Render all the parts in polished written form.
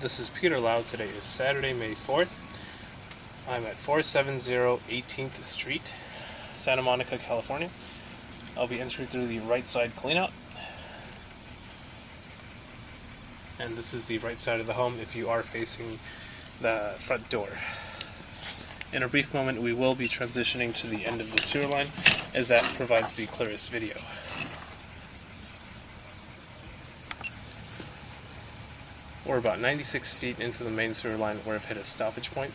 This is Peter Lau. Today is Saturday, May 4th. I'm at 470 18th Street, Santa Monica, California. I'll be entering through the right side cleanout. And this is the right side of the home if you are facing the front door. In a brief moment, we will be transitioning to the end of the sewer line, as that provides the clearest video. We're about 96 feet into the main sewer line where I've hit a stoppage point.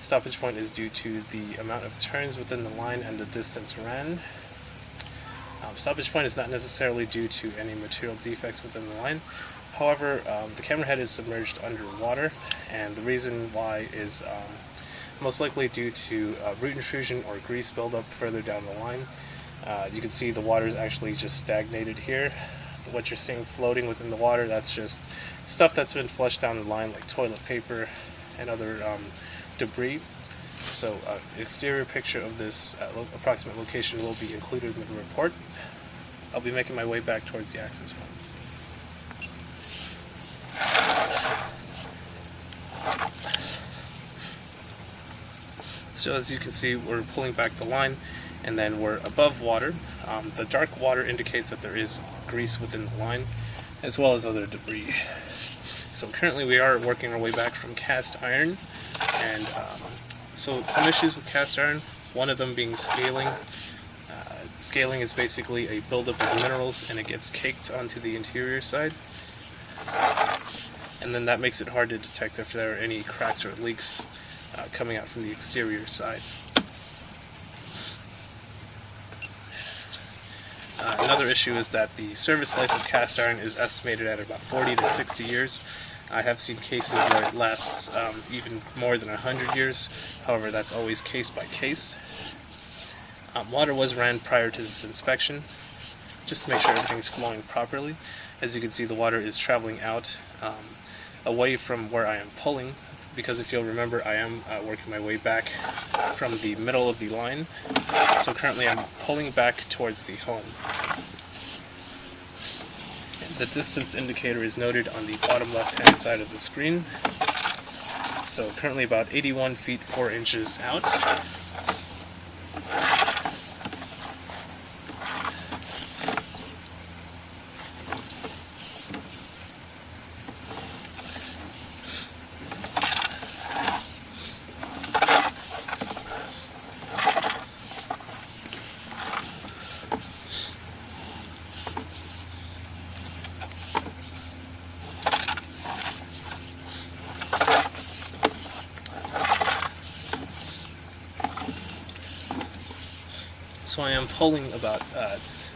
Stoppage point is due to the amount of turns within the line and the distance ran. Stoppage point is not necessarily due to any material defects within the line. However, the camera head is submerged underwater, and the reason why is most likely due to root intrusion or grease buildup further down the line. You can see the water is actually just stagnated here. What you're seeing floating within the water, that's just stuff that's been flushed down the line, like toilet paper and other debris. So exterior picture of this approximate location will be included in the report. I'll be making my way back towards the access point. So as you can see, we're pulling back the line, and then we're above water. The dark water indicates that there is grease within the line, as well as other debris. So currently we are working our way back from cast iron, and so some issues with cast iron, one of them being scaling. Scaling is basically a buildup of minerals, and it gets caked onto the interior side. And then that makes it hard to detect if there are any cracks or leaks coming out from the exterior side. Another issue is that the service life of cast iron is estimated at about 40 to 60 years. I have seen cases where it lasts even more than 100 years. However, that's always case by case. Water was ran prior to this inspection, just to make sure everything's flowing properly. As you can see, the water is traveling out away from where I am pulling, because if you'll remember, I am working my way back from the middle of the line. So currently I'm pulling back towards the home. The distance indicator is noted on the bottom left-hand side of the screen. So currently about 81 feet 4 inches out. So I am pulling about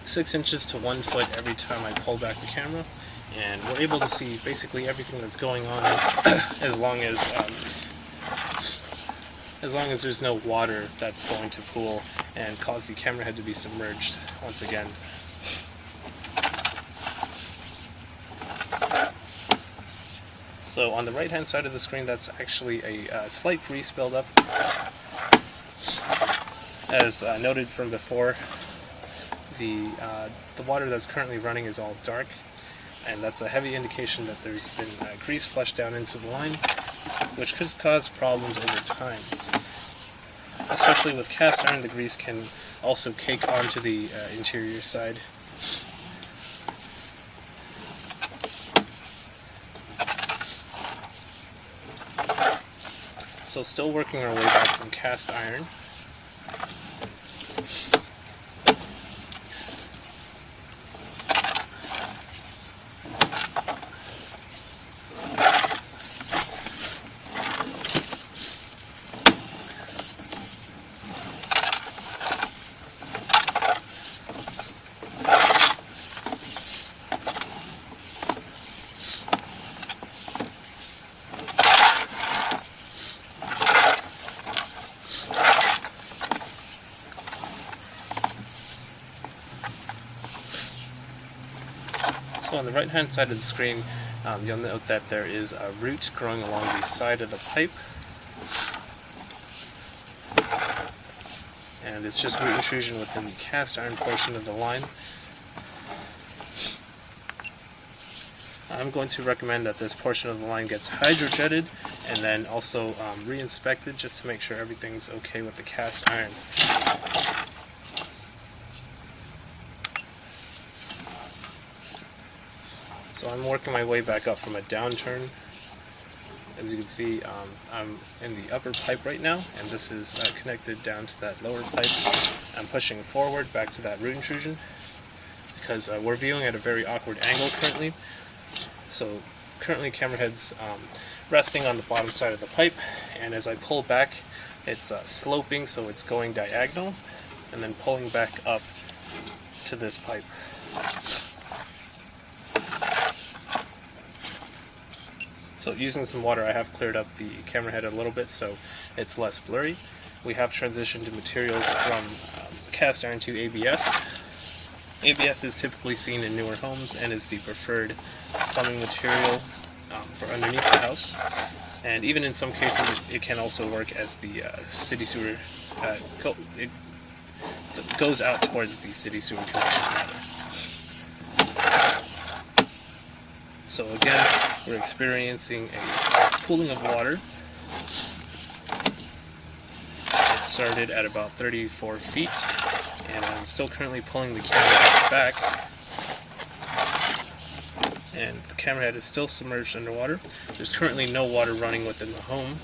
6 inches to 1 foot every time I pull back the camera, and we're able to see basically everything that's going on as long as there's no water that's going to pool and cause the camera head to be submerged once again. So on the right hand side of the screen, that's actually a slight grease buildup. As noted from before, the water that's currently running is all dark, and that's a heavy indication that there's been grease flushed down into the line, which could cause problems over time. Especially with cast iron, the grease can also cake onto the interior side. So still working our way back from cast iron. So on the right hand side of the screen, you'll note that there is a root growing along the side of the pipe. And it's just root intrusion within the cast iron portion of the line. I'm going to recommend that this portion of the line gets hydrojetted and then also re-inspected just to make sure everything's okay with the cast iron. So I'm working my way back up from a downturn. As you can see, I'm in the upper pipe right now, and this is connected down to that lower pipe. I'm pushing forward back to that root intrusion because we're viewing at a very awkward angle currently. So currently camera head's resting on the bottom side of the pipe, and as I pull back, it's sloping, so it's going diagonal, and then pulling back up to this pipe. So using some water, I have cleared up the camera head a little bit so it's less blurry. We have transitioned to materials from cast iron to ABS. ABS is typically seen in newer homes and is the preferred plumbing material for underneath the house. And even in some cases, it can also work as the city sewer. It goes out towards the city sewer connection rather. So again, we're experiencing a pooling of water. It started at about 34 feet, and I'm still currently pulling the camera head back. And the camera head is still submerged underwater. There's currently no water running within the home.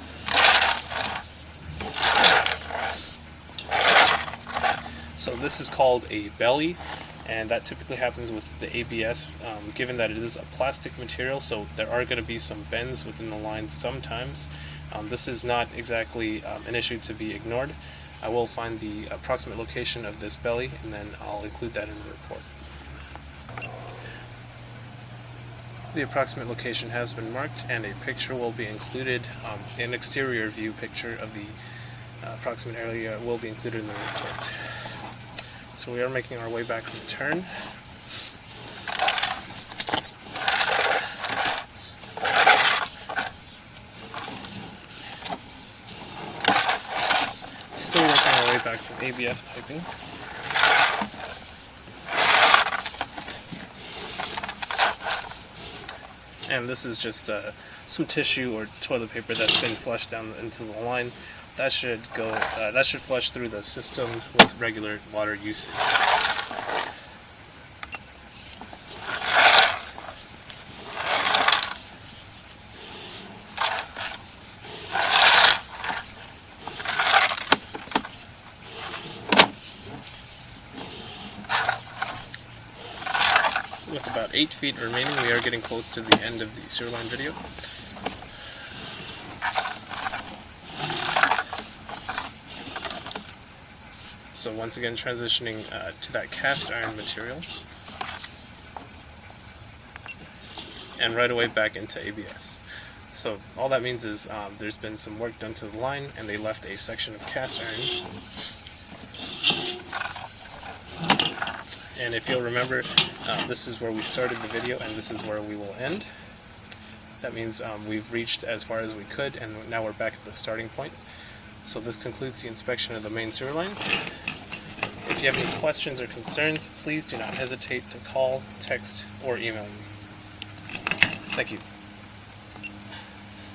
So this is called a belly, and that typically happens with the ABS, given that it is a plastic material, so there are going to be some bends within the line sometimes. This is not exactly an issue to be ignored. I will find the approximate location of this belly, and then I'll include that in the report. The approximate location has been marked, and a picture will be included. An exterior view picture of the approximate area will be included in the report. So we are making our way back from the turn. Still working our way back from ABS piping. And this is just some tissue or toilet paper that's been flushed down into the line. That should go. That should flush through the system with regular water usage. With about 8 feet remaining, we are getting close to the end of the sewer line video. So once again, transitioning to that cast iron material, and right away back into ABS. So all that means is there's been some work done to the line, and they left a section of cast iron. And if you'll remember, this is where we started the video, and this is where we will end. That means we've reached as far as we could, and now we're back at the starting point. So this concludes the inspection of the main sewer line. If you have any questions or concerns, please do not hesitate to call, text, or email me. Thank you.